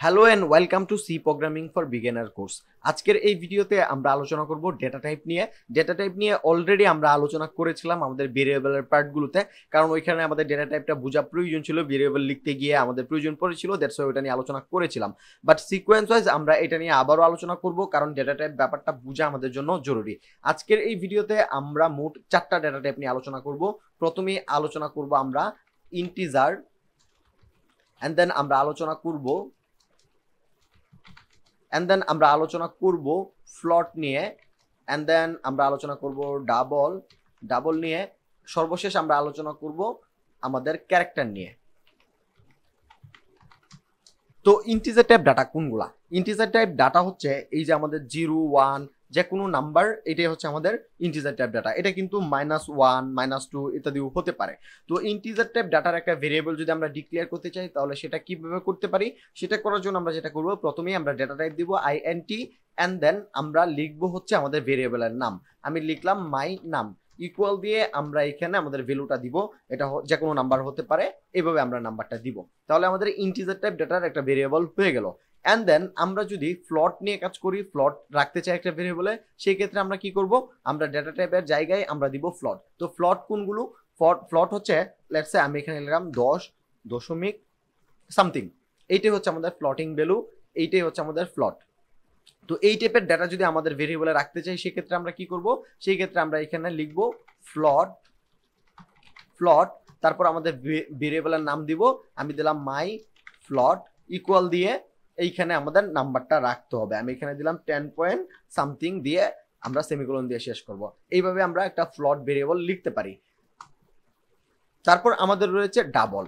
Hello and welcome to C programming for beginner course. আজকের এই ভিডিওতে আমরা আলোচনা করব ডেটা টাইপ নিয়ে। ডেটা টাইপ নিয়ে অলরেডি আমরা আলোচনা করেছিলাম আমাদের ভেরিয়েবলের পার্টগুলোতে, কারণ ওইখানে আমাদের ডেটা টাইপটা বোঝা প্রয়োজন ছিল, ভেরিয়েবল লিখতে গিয়ে আমাদের প্রয়োজন পড়েছিল, দ্যাটস ওয়াই ওটা নিয়ে আলোচনা করেছিলাম। বাট সিকোয়েন্স ওয়াইজ আমরা এটা নিয়ে আবারও আলোচনা করব, কারণ ডেটা টাইপ ব্যাপারটা বোঝা আমাদের জন্য জরুরি। আজকের এই ভিডিওতে আমরা মোট 4টা ডেটা টাইপ নিয়ে আলোচনা করব। প্রথমেই আলোচনা করব আমরা ইন্টিজার, অ্যান্ড দেন আমরা আলোচনা করব ফ্লট নিয়ে, অ্যান্ড দেন আমরা আলোচনা করব ডাবল নিয়ে, সর্বশেষ আমরা আলোচনা করব আমাদের ক্যারেক্টার নিয়ে। তো ইন্টিজার টাইপ ডাটা কোনগুলা? ইন্টিজার টাইপ ডাটা হচ্ছে এই যে আমাদের 0, 1 যে কোনো নাম্বার, এটাই হচ্ছে আমাদের ইন্টিজার টাইপ ডাটা। এটা কিন্তু -1, -2 ইত্যাদিও হতে পারে। তো ইন্টিজার টাইপ ডাটার একটা ভেরিয়েবল যদি আমরা ডিক্লেয়ার করতে চাই, তাহলে সেটা কিভাবে করতে পারি? সেটা করার জন্য আমরা যেটা করব, প্রথমেই আমরা ডেটা টাইপ দিব int, অ্যান্ড দেন আমরা লিখবো হচ্ছে আমাদের ভেরিয়েবলের নাম। আমি লিখলাম মাই নাম, ইকুয়াল দিয়ে আমরা এখানে আমাদের ভ্যালুটা দিব। এটা যে কোনো নাম্বার হতে পারে, এইভাবে আমরা নাম্বারটা দিব। তাহলে আমাদের ইন্টিজার টাইপ ডাটার একটা ভেরিয়েবল হয়ে গেল। অ্যান্ড দেন আমরা যদি ফ্লট নিয়ে কাজ করি, ফ্লট রাখতে চাই একটা ভেরিয়েবলে, সেই ক্ষেত্রে আমরা কি করব, আমরা ডেটা টাইপের জায়গায় আমরা দিব ফ্লট। তো ফ্লট কোনগুলো? ফ্লট হচ্ছে, লেটস সে আমি এখানে লিখলাম 10 সামথিং, এইটাই হচ্ছে আমাদের ফ্লটিং ভ্যালু, এইটাই হচ্ছে আমাদের ফ্লট। তো এই টাইপের ডাটা যদি আমাদের ভেরিয়েবলে রাখতে চাই, সেক্ষেত্রে আমরা কি করব, সেই ক্ষেত্রে আমরা এখানে লিখব ফ্লট, তারপর আমাদের ভেরিয়েবলের নাম দিব, আমি দিলাম মাই ফ্লট, ইকুয়াল দিয়ে এইখানে আমাদের নাম্বারটা রাখতে হবে। আমি এখানে দিলাম 10 পয়েন্ট সামথিং দিয়ে আমরা সেমিকোলন দিয়ে শেষ করব। এইভাবে আমরা একটা ফ্লট ভেরিয়েবল লিখতে পারি। তারপর আমাদের রয়েছে ডাবল।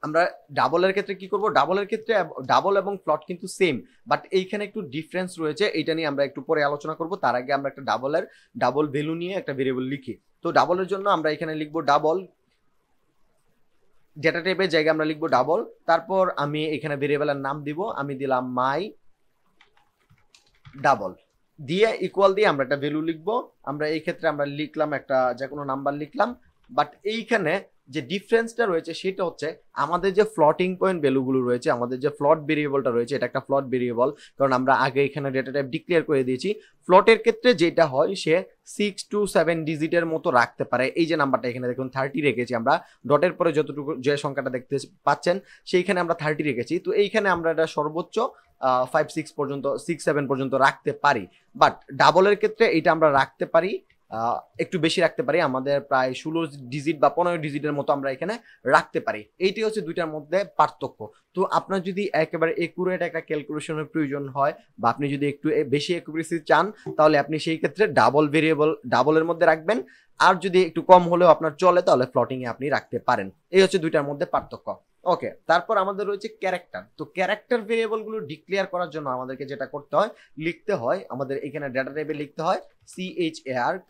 আমরা ডাবলের ক্ষেত্রে কি করব, ডাবলের ক্ষেত্রে ডাবল এবং ফ্লট কিন্তু সেম, বাট এইখানে একটু ডিফারেন্স রয়েছে, এইটা নিয়ে আমরা একটু পরে আলোচনা করব। তার আগে আমরা একটা ডাবল ভ্যালু নিয়ে একটা ভেরিয়েবল লিখি। তো ডাবলের জন্য আমরা এখানে লিখব ডাবল, ডেটা টাইপের জায়গায় আমরা লিখব ডাবল, তারপর আমি এখানে ভেরিয়েবলের নাম দিব, আমি দিলাম মাই ডাবল দিয়ে ইকুয়াল দিয়ে আমরা একটা ভ্যালু লিখবো। আমরা এই ক্ষেত্রে আমরা লিখলাম একটা যে কোনো নাম্বার লিখলাম, বাট এইখানে যে ডিফারেন্সটা রয়েছে সেটা হচ্ছে আমাদের যে ফ্লটিং পয়েন্ট ভ্যালুগুলো রয়েছে, আমাদের যে ফ্লট ভেরিয়েবলটা রয়েছে, এটা একটা ফ্লট ভেরিয়েবল, কারণ আমরা আগে এখানে ডেটা টাইপ ডিক্লেয়ার করে দিয়েছি। ফ্লটের ক্ষেত্রে যেটা হয়, সে 6 to 7 ডিজিটের মতো রাখতে পারে। এই যে নাম্বারটা এখানে দেখুন 30 রেখেছি আমরা, ডটের পরে যতটুকু যে সংখ্যাটা দেখতে পাচ্ছেন সেইখানে আমরা 30 রেখেছি। তো এইখানে আমরা এটা সর্বোচ্চ 5, 6 পর্যন্ত, 6, 7 পর্যন্ত রাখতে পারি। বাট ডাবলের ক্ষেত্রে এটা আমরা রাখতে পারি, একটু বেশি রাখতে পারি, আমাদের প্রায় 16 ডিজিট বা 15 ডিজিটের মতো আমরা এখানে রাখতে পারি। এইটি হচ্ছে দুইটার মধ্যে পার্থক্য। তো আপনার যদি একেবারে একুরেট একটা ক্যালকুলেশনের প্রয়োজন হয়, বা আপনি যদি একটু বেশি একুরেসি চান, তাহলে আপনি সেই ক্ষেত্রে ডাবলের মধ্যে রাখবেন। আর যদি একটু কম হলেও আপনার চলে, তাহলে ফ্লটিং এ আপনি রাখতে পারেন। এই হচ্ছে দুইটার মধ্যে পার্থক্য। ওকে, তারপর আমাদের রয়েছে ক্যারেক্টার। তো ক্যারেক্টার ভেরিয়েবল গুলো ডিক্লেয়ার করার জন্য আমাদেরকে যেটা করতে হয়, লিখতে হয় আমাদের এখানে ডেটা টাইপে লিখতে হয়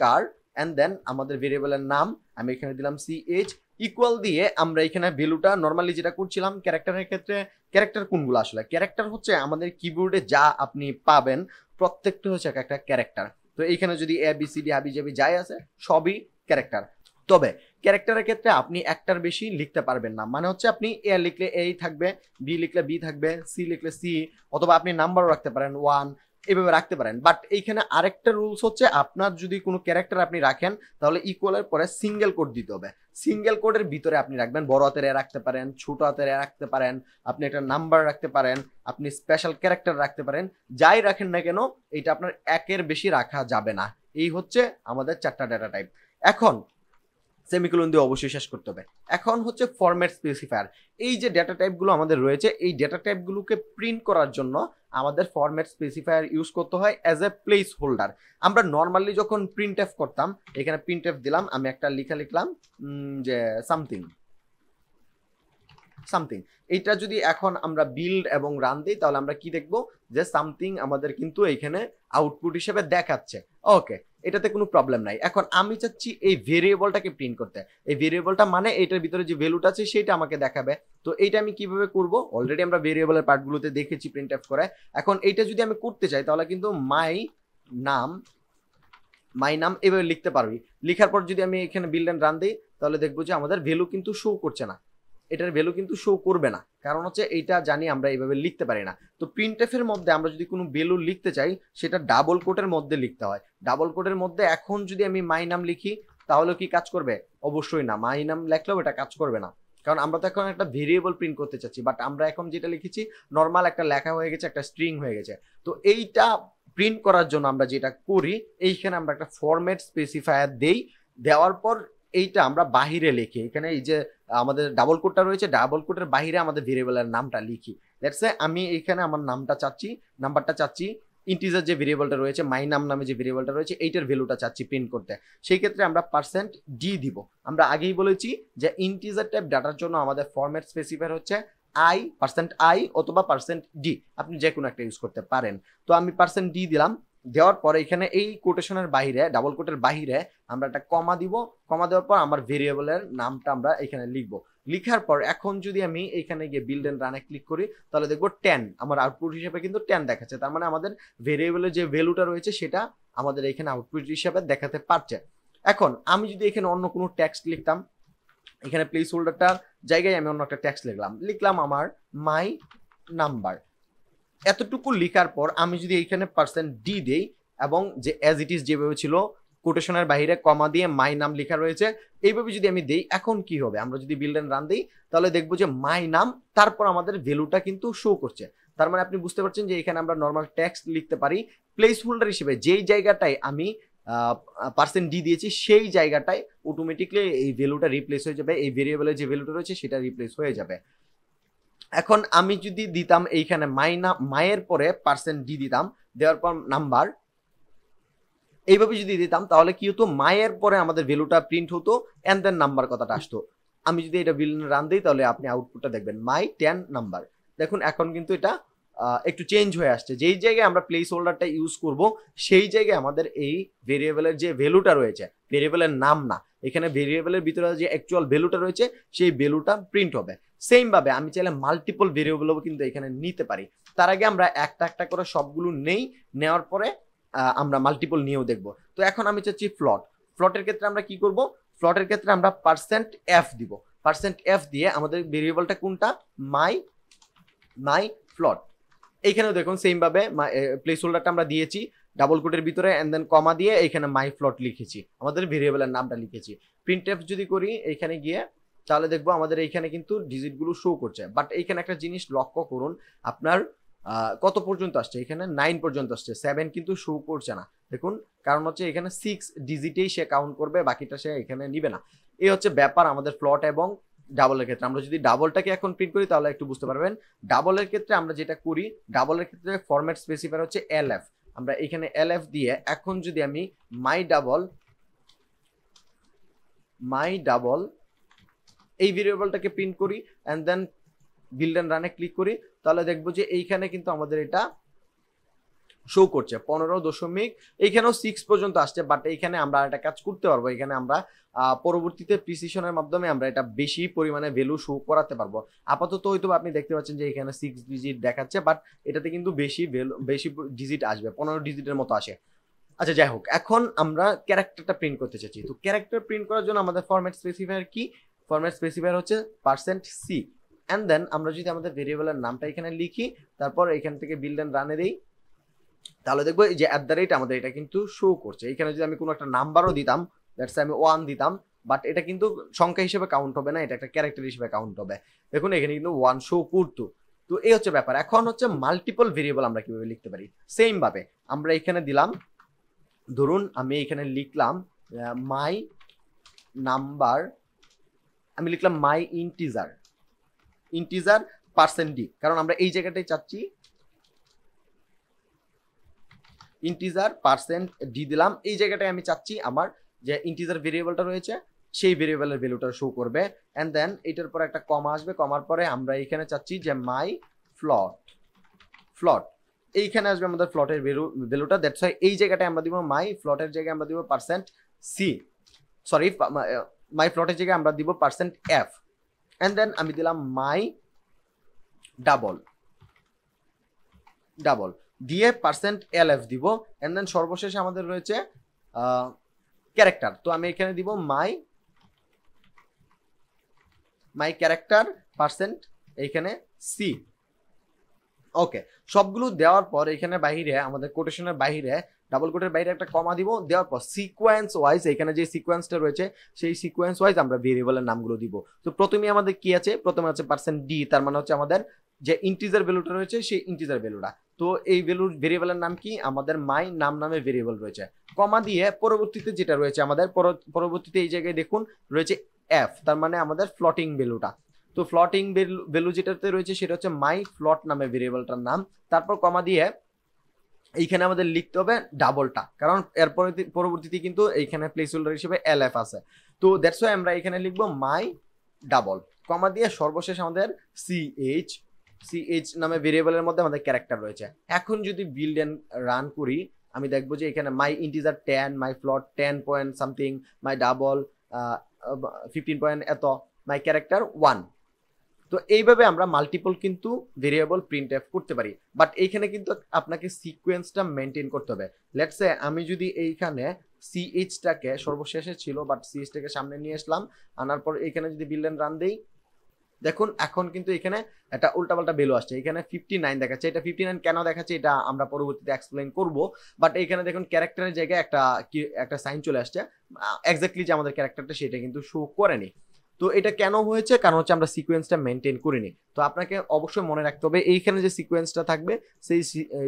char, এন্ড দেন আমাদের ভেরিয়েবলের নাম আমি এখানে দিলাম ch, ইকুয়াল দিয়ে আমরা এখানে ভ্যালুটা নরমালি যেটা করছিলাম ক্যারেক্টারের ক্ষেত্রে। ক্যারেক্টার কোনগুলো? আসলে ক্যারেক্টার হচ্ছে আমাদের কিবোর্ডে যা আপনি পাবেন প্রত্যেকটা হচ্ছে একটা ক্যারেক্টার। তো এইখানে যদি ABCD হাবিজাবি যাই আছে, সবই ক্যারেক্টার। তবে ক্যারেক্টারের ক্ষেত্রে আপনি একটার বেশি লিখতে পারবেন না। মানে হচ্ছে আপনি এ লিখলে এ থাকবে, বি লিখলে বি থাকবে, সি লিখলে সি, অথবা আপনি নাম্বারও রাখতে পারেন 1, এভাবে রাখতে পারেন। বাট এইখানে আরেকটা রুলস হচ্ছে, আপনার যদি কোনো ক্যারেক্টার আপনি রাখেন, তাহলে ইকুয়ালের পরে সিঙ্গেল কোড দিতে হবে। সিঙ্গেল কোডের ভিতরে আপনি রাখবেন, বড় হাতের এ রাখতে পারেন, ছোট হাতের এ রাখতে পারেন, আপনি একটা নাম্বার রাখতে পারেন, আপনি স্পেশাল ক্যারেক্টার রাখতে পারেন, যাই রাখেন না কেন, এটা আপনার একের বেশি রাখা যাবে না। এই হচ্ছে আমাদের 4টা ডেটা টাইপ। এখন সেমিকোলন দিয়ে অবশ্যই শেষ করতে হবে। এখন হচ্ছে ফরম্যাট স্পেসিফায়ার। এই যে ডেটা টাইপগুলো আমাদের রয়েছে, এই ডেটা টাইপগুলোকে প্রিন্ট করার জন্য আমাদের ফরম্যাট স্পেসিফায়ার ইউজ করতে হয় অ্যাজ এ প্লেস হোল্ডার। আমরা নর্মালি যখন প্রিন্ট এফ করতাম, এখানে প্রিন্ট এফ দিলাম, আমি একটা লিখলাম যে সামথিং, এইটা যদি এখন আমরা বিল্ড এবং রান দিই, তাহলে আমরা কি দেখবো, যে সামথিং আমাদের কিন্তু এইখানে আউটপুট হিসেবে দেখাচ্ছে। ওকে, এটাতে কোনো প্রবলেম নাই। এখন আমি চাচ্ছি এই ভেরিয়েবলটাকে প্রিন্ট করতে। এই ভেরিয়েবলটা মানে এটার ভিতরে যে ভ্যালুটা আছে সেটা আমাকে দেখাবে। তো এইটা আমি কিভাবে করব? অলরেডি আমরা ভেরিয়েবলের পার্টগুলোতে দেখেছি প্রিন্ট এফ করে। এখন এইটা যদি আমি করতে চাই, তাহলে কিন্তু মাই নাম এভাবে লিখতে পারবি। লিখার পর যদি আমি এখানে বিল্ড এন্ড রান দিই, তাহলে দেখবো যে আমাদের ভ্যালু কিন্তু শো করছে না। এটার ভ্যালু কিন্তু শো করবে না, কারণ হচ্ছে এইটা জানি আমরা এইভাবে লিখতে পারি না। তো প্রিন্টএফ এর মধ্যে আমরা যদি কোনো ভ্যালু লিখতে চাই সেটা ডাবল কোটের মধ্যে লিখতে হয়। ডাবল কোটের মধ্যে এখন যদি আমি মাই নাম লিখি তাহলে কি কাজ করবে? অবশ্যই না, মাই নাম লেখলেও এটা কাজ করবে না, কারণ আমরা তো এখন একটা ভেরিয়েবল প্রিন্ট করতে চাচ্ছি। বাট আমরা এখন যেটা লিখেছি নর্মাল একটা লেখা হয়ে গেছে, একটা স্ট্রিং হয়ে গেছে। তো এইটা প্রিন্ট করার জন্য আমরা যেটা করি, এইখানে আমরা একটা ফরম্যাট স্পেসিফায়ার দেই, দেওয়ার পর এইটা আমরা বাহিরে লিখি। এখানে এই যে আমাদের ডাবল কোডটা রয়েছে, ডাবল কোডের বাহিরে আমাদের ভেরিয়েবলের নামটা লিখি। লেটস সে আমি এইখানে আমার নামটা চাচ্ছি, নাম্বারটা চাচ্ছি, ইন্টিজার যে ভেরিয়েবলটা রয়েছে, মাই নাম নামে যে ভেরিয়েবলটা রয়েছে, এইটার ভ্যালুটা চাচ্ছি প্রিন্ট করতে। সেই ক্ষেত্রে আমরা %d দিব। আমরা আগেই বলেছি যে ইন্টিজার টাইপ ডাটার জন্য আমাদের ফরম্যাট স্পেসিফায়ার হচ্ছে %i অথবা %d, আপনি যে কোনো একটা ইউজ করতে পারেন। তো আমি %d দিলাম, দেওয়ার পরে এখানে এই কোটেশনের বাইরে, ডাবল কোটের বাইরে আমরা একটা কমা দিব। কমা দেওয়ার পর আমার ভেরিয়েবলের নামটা আমরা এখানে লিখবো। লিখার পর এখন যদি আমি এখানে গিয়ে বিল্ড এন্ড রানে ক্লিক করি তাহলে দেখবো 10 আমার আউটপুট হিসেবে কিন্তু 10 দেখাচ্ছে। তার মানে আমাদের ভেরিয়েবলের যে ভ্যালুটা রয়েছে সেটা আমাদের এখানে আউটপুট হিসেবে দেখাতে পারছে। এখন আমি যদি এখানে অন্য কোনো টেক্সট লিখতাম, এখানে প্লেস হোল্ডারটার জায়গায় আমি অন্য একটা টেক্সট লিখলাম আমার মাই নাম্বার। এতটুকু লিখার পর আমি যদি এখানে %d দেই এবং যে অ্যাজ ইট ইজ যেভাবে ছিল কোটেশনের বাইরে কমা দিয়ে মাই নাম লেখা রয়েছে, এইভাবে যদি আমি দেই, এখন কি হবে? আমরা যদি বিল্ড এন্ড রান দিই তাহলে দেখবো যে মাই নাম, তারপর আমাদের ভ্যালুটা কিন্তু শো করছে। তার মানে আপনি বুঝতে পারছেন যে এখানে আমরা নর্মাল টেক্সট লিখতে পারি, প্লেস হোল্ডার হিসেবে যেই জায়গাটায় আমি %d দিয়েছি সেই জায়গাটায় অটোমেটিকলি এই ভ্যালুটা রিপ্লেস হয়ে যাবে, এই ভেরিয়েবলের যে ভ্যালুটা রয়েছে সেটা রিপ্লেস হয়ে যাবে। এখন আমি যদি দিতাম এইখানে মায়ের পরে %d দিতাম, দেওয়ার পর নাম্বার, এইভাবে যদি দিতাম তাহলে কি হতো? মায়ের পরে আমাদের ভ্যালুটা প্রিন্ট হতো এন্ড দেন নাম্বার কথাটা আসতো। আমি যদি এটা বিল রান দিই তাহলে আপনি আউটপুটটা দেখবেন মাই 10 নাম্বার। দেখুন এখন কিন্তু এটা একটু চেঞ্জ হয়ে আসছে। যেই জায়গায় আমরা প্লেস হোল্ডারটা ইউজ করব সেই জায়গায় আমাদের এই ভেরিয়েবলের যে ভ্যালুটা রয়েছে, ভেরিয়েবলের নাম না, এখানে ভেরিয়েবলের ভিতরে যে অ্যাকচুয়াল ভ্যালুটা রয়েছে সেই ভ্যালুটা প্রিন্ট হবে। সেম ভাবে আমি চাইলে মাল্টিপল ভেরিয়েবলও কিন্তু এখানে নিতে পারি। তার আগে আমরা একটা একটা করে সবগুলো নেই, নেওয়ার পরে আমরা মাল্টিপল নিয়েও দেখব। তো এখন আমি চাচ্ছি ফ্লট। ফ্লটের ক্ষেত্রে আমরা কি করব? ফ্লটের ক্ষেত্রে আমরা %f দিব। %f দিয়ে আমাদের ভেরিয়েবলটা কোনটা? মাই ফ্লট। এইখানেও দেখুন সেম ভাবে প্লেস হোল্ডারটা আমরা দিয়েছি ডাবল কোটের ভিতরে এন্ড দেন কমা দিয়ে এইখানে মাই ফ্লট লিখেছি, আমাদের ভেরিয়েবলের নামটা লিখেছি। প্রিন্টএফ যদি করি এইখানে গিয়ে তাহলে দেখবো আমাদের এইখানে কিন্তু ডিজিটগুলো শো করছে। বাট এইখানে একটা জিনিস লক্ষ্য করুন, আপনার কত পর্যন্ত আসছে? এখানে 9 পর্যন্ত আসছে, 7 কিন্তু শো করছে না। দেখুন কারণ হচ্ছে এখানে 6 ডিজিটেই সে কাউন্ট করবে, বাকিটা সে এখানে নিবে না। এই হচ্ছে ব্যাপার আমাদের ফ্লট এবং ডাবলের ক্ষেত্রে। আমরা যদি ডাবলটাকে এখন প্রিন্ট করি তাহলে একটু বুঝতে পারবেন। ডাবলের ক্ষেত্রে আমরা যেটা করি, ডাবলের ক্ষেত্রে ফরম্যাট স্পেসিফায়ার হচ্ছে LF। আমরা এখানে LF দিয়ে এখন যদি আমি মাই ডাবল এই ভেরিয়েবলটাকে প্রিন্ট করি এন্ড দেন বিল্ড এন্ড রানে ক্লিক করি তাহলে দেখবো যে এইখানে কিন্তু আমাদের এটা শো করছে 15 এইখানেও 6 পর্যন্ত আসছে। বাট এইখানে আমরা একটা কাজ করতে পারবো, এখানে আমরা পরবর্তীতে প্রিসিশনের মাধ্যমে আমরা এটা বেশি পরিমাণে ভ্যালু শো করাতে পারবো। আপাতত হয়তো আপনি দেখতে পাচ্ছেন যে এখানে 6 ডিজিট দেখাচ্ছে, বাট এটাতে কিন্তু বেশি ডিজিট আসবে, 15 ডিজিটের মতো আসে। আচ্ছা যাই হোক, এখন আমরা ক্যারেক্টারটা প্রিন্ট করতে চাচ্ছি। তো ক্যারেক্টার প্রিন্ট করার জন্য আমাদের ফরম্যাট স্পেসিফায়ার কি? ফরম্যাট স্পেসিফায়ার হচ্ছে %c এন্ড দেন আমরা যদি আমাদের ভেরিয়েবলের নামটা এখানে লিখি, তারপর এখান থেকে বিল্ড এন্ড রানে দেই, তাহলে দেখবো যে @ আমাদের এটা কিন্তু শো করছে। এখানে যদি আমি কোনো একটা নাম্বারও দিতাম, দ্যাটস আমি 1 দিতাম, বাট এটা কিন্তু সংখ্যা হিসেবে কাউন্ট হবে না, এটা একটা ক্যারেক্টার হিসেবে কাউন্ট হবে। দেখুন এখানে কিন্তু 1 শো করতো। তো এই হচ্ছে ব্যাপার। এখন হচ্ছে মাল্টিপল ভেরিয়েবল আমরা কিভাবে লিখতে পারি। সেম ভাবে আমরা এখানে দিলাম, ধরুন আমি এখানে লিখলাম মাই নাম্বার, আমি লিখলাম মাই ইন্টিজার %d, কারণ আমরা এই জায়গাটাই চাচ্ছি ইন্টিজার %d দিলাম। এই জায়গাটায় আমি চাচ্ছি আমার যে ইন্টিজার ভেরিয়েবলটা রয়েছে সেই ভেরিয়েবলের ভ্যালুটা শো করবে এন্ড দেন এটার পর একটা কমা আসবে, কমার পরে আমরা এখানে চাচ্ছি যে মাই ফ্লট এইখানে আসবে আমাদের ফ্লটের ভ্যালুটা। দ্যাটস ওয়াই এই জায়গাটায় আমরা দিব মাই ফ্লটের জায়গায় আমরা দিব %c, সরি মাই ফ্লটের জায়গায় আমরা দিব %f এন্ড দেন আমি দিলাম মাই ডাবল দিয়ে %lf দিব এন্ড দেন সর্বশেষে আমাদের রয়েছে ক্যারেক্টার। তো আমি এখানে দিব মাই মাই ক্যারেক্টার পার্সেন্ট এইখানে সি। ওকে, সবগুলো দেওয়ার পর এখানে বাইরে আমাদের কোটেশনের বাইরে ডাবল কোটের বাইরে একটা কমা দিব, দেওয়ার পর সিকোয়েন্স ওয়াইজ এখানে যে সিকোয়েন্সটা রয়েছে সেই সিকোয়েন্স ওয়াইজ আমরা ভেরিয়েবলের নামগুলো দিব। তো প্রথমেই আমাদের কি আছে, প্রথমে আছে পার্সেন্ট ডি, তার মানে হচ্ছে আমাদের যে ইন্টিজার ভ্যালুটা রয়েছে সেই ইন্টিজার ভ্যালুটা। তো এই ভ্যালুর ভেরিয়েবলের নাম কি, আমাদের মাই নাম নামে ভেরিয়েবল রয়েছে। কমা দিয়ে পরবর্তীতে যেটা রয়েছে আমাদের পরবর্তীতে এই জায়গায় দেখুন রয়েছে এফ, তার মানে আমাদের ফ্লটিং ভ্যালুটা। তো ফ্লটিং ভ্যালু যেটাতে রয়েছে সেটা হচ্ছে মাই ফ্লট নামে ভেরিয়েবলটার নাম। তারপর কমা দিয়ে এইখানে আমাদের লিখতে হবে ডাবলটা, কারণ এর পরবর্তীতে কিন্তু এইখানে প্লেস হোল্ডার হিসেবে এলএফ আছে। তো দ্যাটস ওয়াই আমরা এখানে লিখবো মাই ডাবল, কমা দিয়ে সর্বশেষ আমাদের সিএইচ নামে ভেরিয়েবলের মধ্যে আমাদের ক্যারেক্টার রয়েছে। এখন যদি বিল্ড এন্ড রান করি আমি দেখবো যে এখানে মাই ইন্টিজার 10, মাই ফ্লট 10 পয়েন্ট সামথিং, মাই ডাবল 15 পয়েন্ট এত, মাই ক্যারেক্টার 1। তো এইভাবে আমরা মাল্টিপল কিন্তু ভেরিয়েবল প্রিন্ট এফ করতে পারি, বাট এইখানে কিন্তু আপনাকে সিকোয়েন্সটা মেনটেন করতে হবে। লেটস সে আমি যদি এইখানে সিএইচটাকে সর্বশেষে ছিল বাট সিএইচটাকে সামনে নিয়ে আসলাম, আনার পর এইখানে যদি বিল্ড এন্ড রান দেই, দেখুন এখন কিন্তু এখানে একটা উল্টাপাল্টা ভ্যালু আসছে, এখানে 59 দেখাচ্ছে। এটা 59 কেন দেখাচ্ছে এটা আমরা পরবর্তীতে এক্সপ্লেইন করব, বাট এখানে দেখুন ক্যারেক্টারের জায়গায় একটা সাইন চলে আসছে, এক্স্যাক্টলি যে আমাদের ক্যারেক্টারটা সেটা কিন্তু শো করেনি। তো এটা কেন হয়েছে, কারণ হচ্ছে আমরা সিকোয়েন্সটা মেনটেন করিনি। তো আপনাকে অবশ্যই মনে রাখতে হবে এইখানে যে সিকোয়েন্সটা থাকবে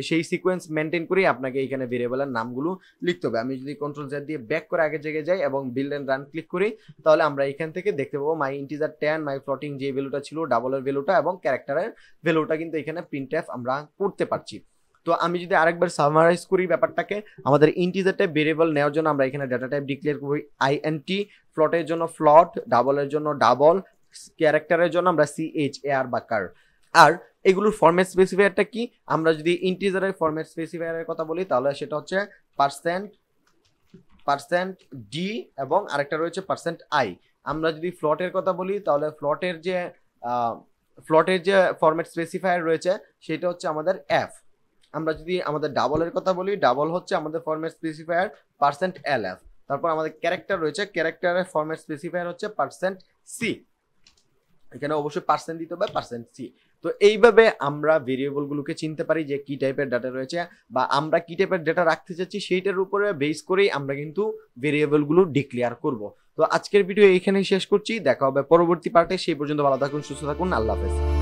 সেই সিকোয়েন্স মেনটেন করেই আপনাকে এইখানে ভেরিয়েবলের নামগুলো লিখতে হবে। আমি যদি কন্ট্রোল জেড দিয়ে ব্যাক করে আগের জায়গায় যাই এবং বিল্ড এন্ড রান ক্লিক করি, তাহলে আমরা এখান থেকে দেখতে পাবো মাই ইন্টিজার 10, মাই ফ্লোটিং যে ভ্যালুটা ছিল, ডাবলের ভ্যালুটা এবং ক্যারেক্টারের ভ্যালুটা কিন্তু এখানে প্রিন্ট এফ আমরা করতে পারছি। তো আমি যদি আরেকবার সামারাইজ করি ব্যাপারটাকে, আমাদের ইন্টিজার টাইপ ভেরিয়েবল নেওয়ার জন্য আমরা এখানে ডাটা টাইপ ডিক্লেয়ার করি আইএনটি, ফ্লটের জন্য ফ্লট, ডাবলের জন্য ডাবল, ক্যারেক্টারের জন্য আমরা সিএইচ এআর বা কার। আর এগুলোর ফরম্যাট স্পেসিফায়ারটা কি, আমরা যদি ইন্টিজারের ফরম্যাট স্পেসিফায়ারের কথা বলি তাহলে সেটা হচ্ছে পার্সেন্ট ডি এবং আরেকটা রয়েছে পার্সেন্ট আই। আমরা যদি ফ্লটের কথা বলি তাহলে ফ্লটের যে ফরম্যাট স্পেসিফায়ার রয়েছে সেটা হচ্ছে আমাদের এফ। আমরা যদি আমাদের ডাবলের কথা বলি, ডাবল হচ্ছে আমাদের ফরম্যাট স্পেসিফায়ার পার্সেন্ট এলএফ। তারপর আমাদের ক্যারেক্টার রয়েছে, ক্যারেক্টারের ফরম্যাট স্পেসিফায়ার হচ্ছে পার্সেন্ট সি, এখানে অবশ্যই পার্সেন্ট দিতে হবে পার্সেন্ট সি। তো এইভাবে আমরা ভেরিয়েবলগুলোকে চিনতে পারি যে কি টাইপের ডাটা রয়েছে বা আমরা কি টাইপের ডাটা রাখতে চাচ্ছি, সেইটার উপরে বেস করেই আমরা কিন্তু ভেরিয়েবলগুলো ডিক্লেয়ার করব। তো আজকের ভিডিও এইখানেই শেষ করছি, দেখা হবে পরবর্তী পার্টে। সেই পর্যন্ত ভালো থাকুন, সুস্থ থাকুন, আল্লাহ হাফেজ।